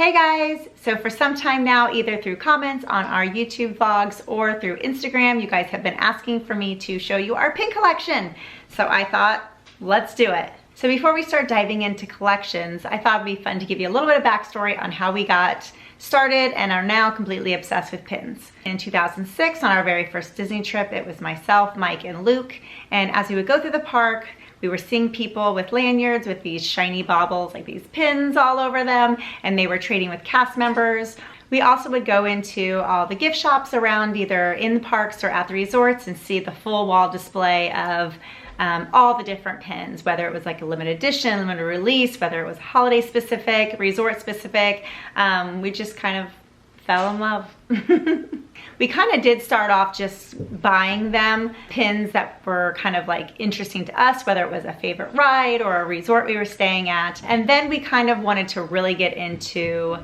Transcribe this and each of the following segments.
Hey guys! So for some time now, either through comments on our YouTube vlogs or through Instagram, you guys have been asking for me to show you our pin collection. So I thought, let's do it. So before we start diving into collections, I thought it'd be fun to give you a little bit of backstory on how we got started and are now completely obsessed with pins. In 2006, on our very first Disney trip, it was myself, Mike, and Luke. And as we would go through the park, we were seeing people with lanyards with these shiny baubles, like these pins all over them, and they were trading with cast members. We also would go into all the gift shops around, either in the parks or at the resorts, and see the full wall display of all the different pins, whether it was like a limited edition, limited release, whether it was holiday specific, resort specific. We just kind of fell in love. We kind of did start off just buying them, pins that were kind of like interesting to us, whether it was a favorite ride or a resort we were staying at. And then we kind of wanted to really get into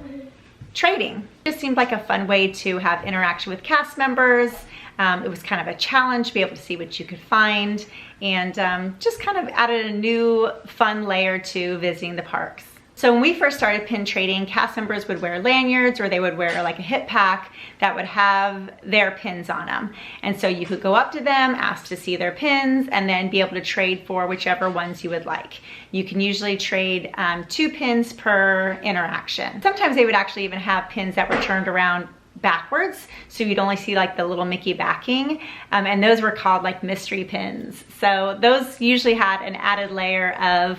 trading. It just seemed like a fun way to have interaction with cast members. It was kind of a challenge to be able to see what you could find, and just kind of added a new fun layer to visiting the parks. So when we first started pin trading, cast members would wear lanyards, or they would wear like a hip pack that would have their pins on them. And so you could go up to them, ask to see their pins, and then be able to trade for whichever ones you would like. You can usually trade 2 pins per interaction. Sometimes they would actually even have pins that were turned around backwards, so you'd only see like the little Mickey backing, and those were called like mystery pins. So those usually had an added layer of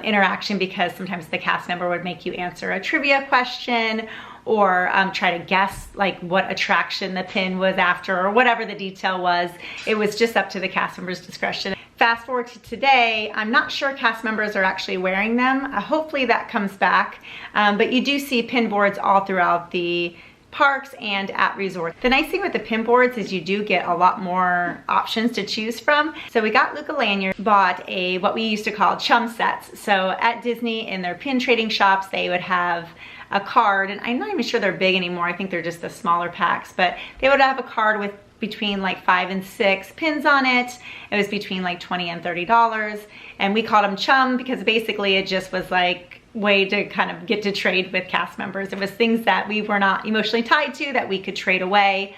interaction, because sometimes the cast member would make you answer a trivia question, or try to guess like what attraction the pin was after, or whatever the detail was. It was just up to the cast member's discretion. Fast forward to today, I'm not sure cast members are actually wearing them. Hopefully that comes back, but you do see pin boards all throughout the parks and at resorts. The nice thing with the pin boards is you do get a lot more options to choose from. So we got Luke a lanyard, bought what we used to call chum sets. So at Disney, in their pin trading shops, they would have a card, and I'm not even sure they're big anymore. I think they're just the smaller packs, but they would have a card with between like 5 and 6 pins on it. It was between like $20 and $30, and we called them chum because basically it just was like way to kind of get to trade with cast members. It was things that we were not emotionally tied to, that we could trade away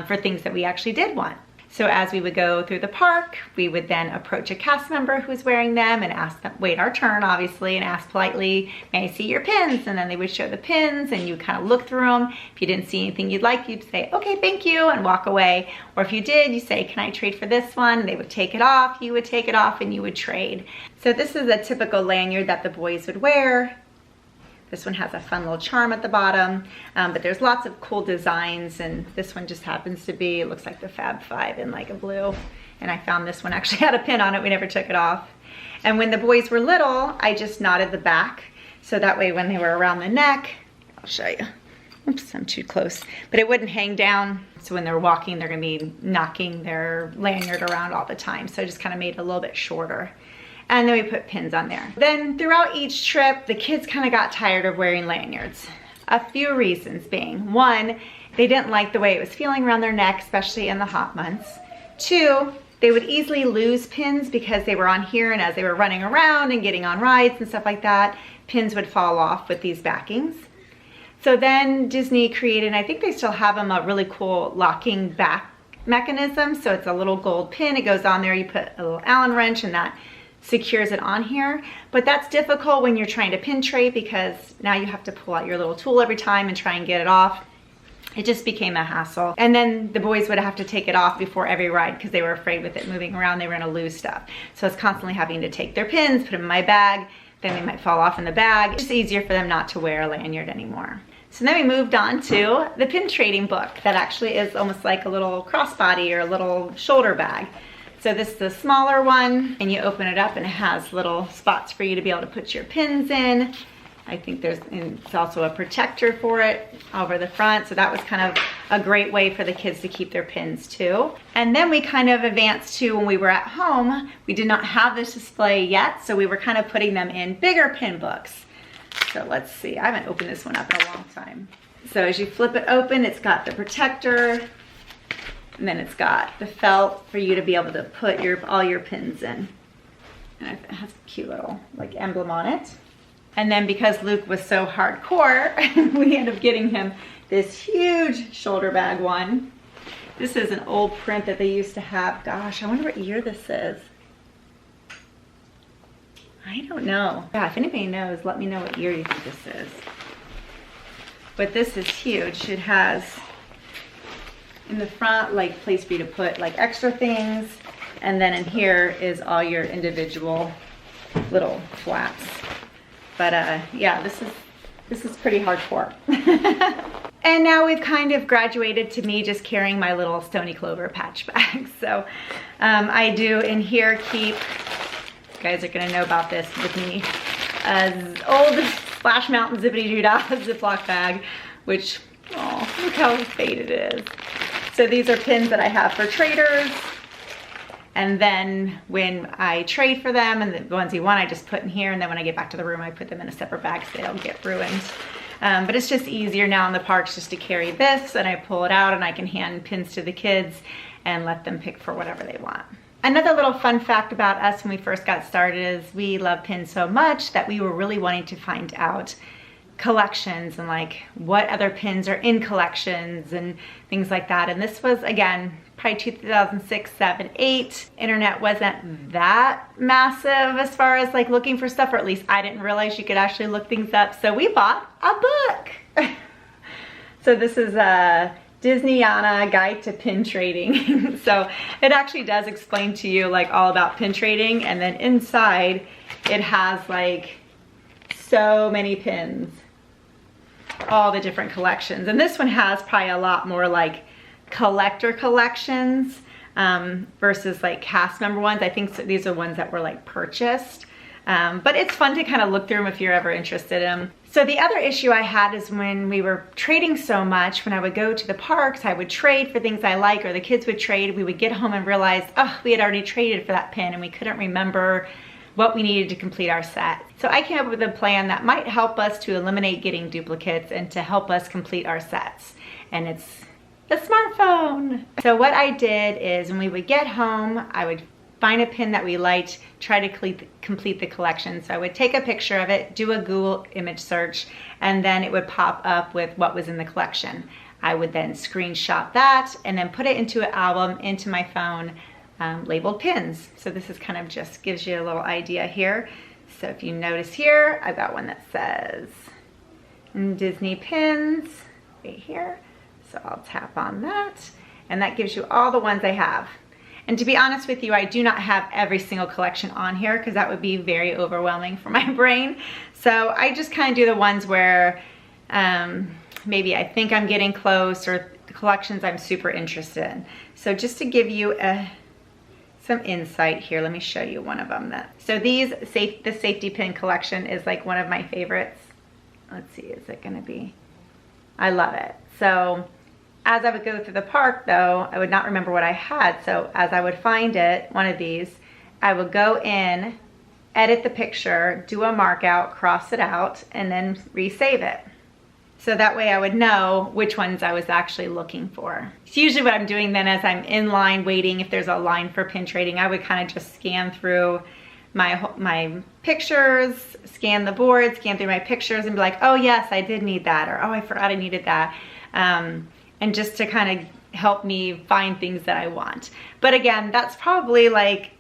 for things that we actually did want. So as we would go through the park, we would then approach a cast member who's wearing them and ask them, wait our turn obviously, and ask politely, may I see your pins? And then they would show the pins, and you kind of look through them. If you didn't see anything you'd like, you'd say, okay, thank you, and walk away. Or if you did, you say, can I trade for this one? And they would take it off, you would take it off, and you would trade. So this is a typical lanyard that the boys would wear. This one has a fun little charm at the bottom, but there's lots of cool designs, and this one just happens to be, it looks like the Fab Five in like a blue. And I found this one actually had a pin on it, we never took it off. And when the boys were little, I just knotted the back, so that way when they were around the neck, I'll show you. Oops, I'm too close. But it wouldn't hang down, so when they're walking, they're gonna be knocking their lanyard around all the time. So I just kind of made it a little bit shorter. And then we put pins on there. Then throughout each trip, the kids kind of got tired of wearing lanyards. A few reasons being, 1, they didn't like the way it was feeling around their neck, especially in the hot months. 2, they would easily lose pins because they were on here, and as they were running around and getting on rides and stuff like that, pins would fall off with these backings. So then Disney created, and I think they still have them, a really cool locking back mechanism. So it's a little gold pin, it goes on there, you put a little Allen wrench, and that secures it on here. But that's difficult when you're trying to pin trade, because now you have to pull out your little tool every time and try and get it off. It just became a hassle. And then the boys would have to take it off before every ride because they were afraid with it moving around they were gonna lose stuff. So I was constantly having to take their pins, put them in my bag, then they might fall off in the bag. It's just easier for them not to wear a lanyard anymore. So then we moved on to the pin trading book that actually is almost like a little crossbody or a little shoulder bag. So this is the smaller one, and you open it up and it has little spots for you to be able to put your pins in. I think it's also a protector for it over the front. So that was kind of a great way for the kids to keep their pins too. And then we kind of advanced to when we were at home, we did not have this display yet. So we were kind of putting them in bigger pin books. So let's see, I haven't opened this one up in a long time. So as you flip it open, it's got the protector, and then it's got the felt for you to be able to put all your pins in. And it has a cute little like emblem on it. And then because Luke was so hardcore, we ended up getting him this huge shoulder bag one. This is an old print that they used to have. Gosh, I wonder what year this is. I don't know. Yeah, if anybody knows, let me know what year you think this is. But this is huge. It has in the front like place for you to put like extra things, and then in here is all your individual little flaps. But yeah, this is pretty hardcore. And now we've kind of graduated to me just carrying my little Stony Clover patch bag. So I do in here keep, you guys are gonna know about this with me, old Splash Mountain Zippity Doo-Dah Ziploc bag, which, oh, look how faded it is. So these are pins that I have for traders. And then when I trade for them and the ones you want, I just put in here. And then when I get back to the room, I put them in a separate bag so they don't get ruined. But it's just easier now in the parks just to carry this, and I pull it out and I can hand pins to the kids and let them pick for whatever they want. Another little fun fact about us when we first got started is we love pins so much that we were really wanting to find out collections and like what other pins are in collections and things like that. And this was, again, probably 2006, 7, 8. Internet wasn't that massive as far as like looking for stuff, or at least I didn't realize you could actually look things up. So we bought a book. So this is a Disneyana Guide to Pin Trading. So it actually does explain to you like all about pin trading, and then inside it has like so many pins, all the different collections. And this one has probably a lot more like collector collections versus like cast member ones. I think these are ones that were like purchased. But it's fun to kind of look through them if you're ever interested in them. So the other issue I had is when we were trading so much, when I would go to the parks, I would trade for things I like, or the kids would trade, we would get home and realize, oh, we had already traded for that pin and we couldn't remember what we needed to complete our set. So I came up with a plan that might help us to eliminate getting duplicates and to help us complete our sets. And it's the smartphone. So what I did is when we would get home, I would find a pin that we liked, try to complete the collection. So I would take a picture of it, do a Google image search, and then it would pop up with what was in the collection. I would then screenshot that and then put it into an album into my phone, labeled pins. So this is kind of just gives you a little idea here. So if you notice here, I've got one that says Disney pins right here. So I'll tap on that, and that gives you all the ones I have. And to be honest with you, I do not have every single collection on here because that would be very overwhelming for my brain. So I just kind of do the ones where maybe I think I'm getting close, or the collections I'm super interested in. So just to give you some insight here, let me show you one of them. So the safety pin collection is like one of my favorites. Let's see, is it gonna be? I love it. So as I would go through the park though, I would not remember what I had. So as I would find it, one of these, I would go in, edit the picture, do a mark out, cross it out, and then resave it. So that way I would know which ones I was actually looking for. It's usually what I'm doing then as I'm in line waiting, if there's a line for pin trading, I would kind of just scan through my pictures, scan the board, scan through my pictures and be like, oh yes, I did need that, or oh, I forgot I needed that. And just to kind of help me find things that I want. But again, that's probably like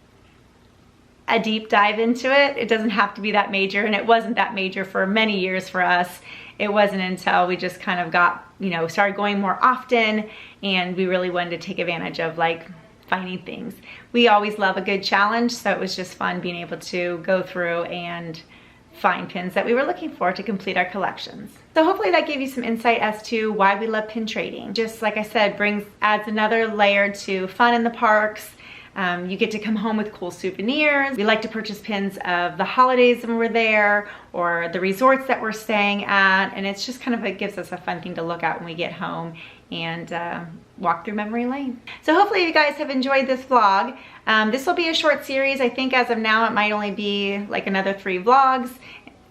a deep dive into it. It doesn't have to be that major, and it wasn't that major for many years for us. It wasn't until we just kind of got, started going more often, and we really wanted to take advantage of like finding things. We always love a good challenge, so it was just fun being able to go through and find pins that we were looking for to complete our collections. So hopefully that gave you some insight as to why we love pin trading. Just like I said, adds another layer to fun in the parks. You get to come home with cool souvenirs. We like to purchase pins of the holidays when we're there, or the resorts that we're staying at, and it's just kind of, it gives us a fun thing to look at when we get home and walk through memory lane. So hopefully you guys have enjoyed this vlog. This will be a short series. I think as of now it might only be like another 3 vlogs,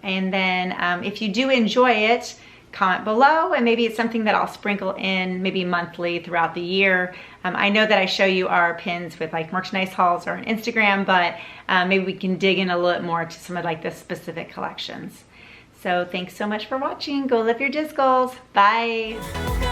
and then if you do enjoy it, comment below, and maybe it's something that I'll sprinkle in maybe monthly throughout the year. I know that I show you our pins with like merchandise hauls or on Instagram, but maybe we can dig in a little bit more to some of like the specific collections. So thanks so much for watching. Go live your DisGoals. Bye.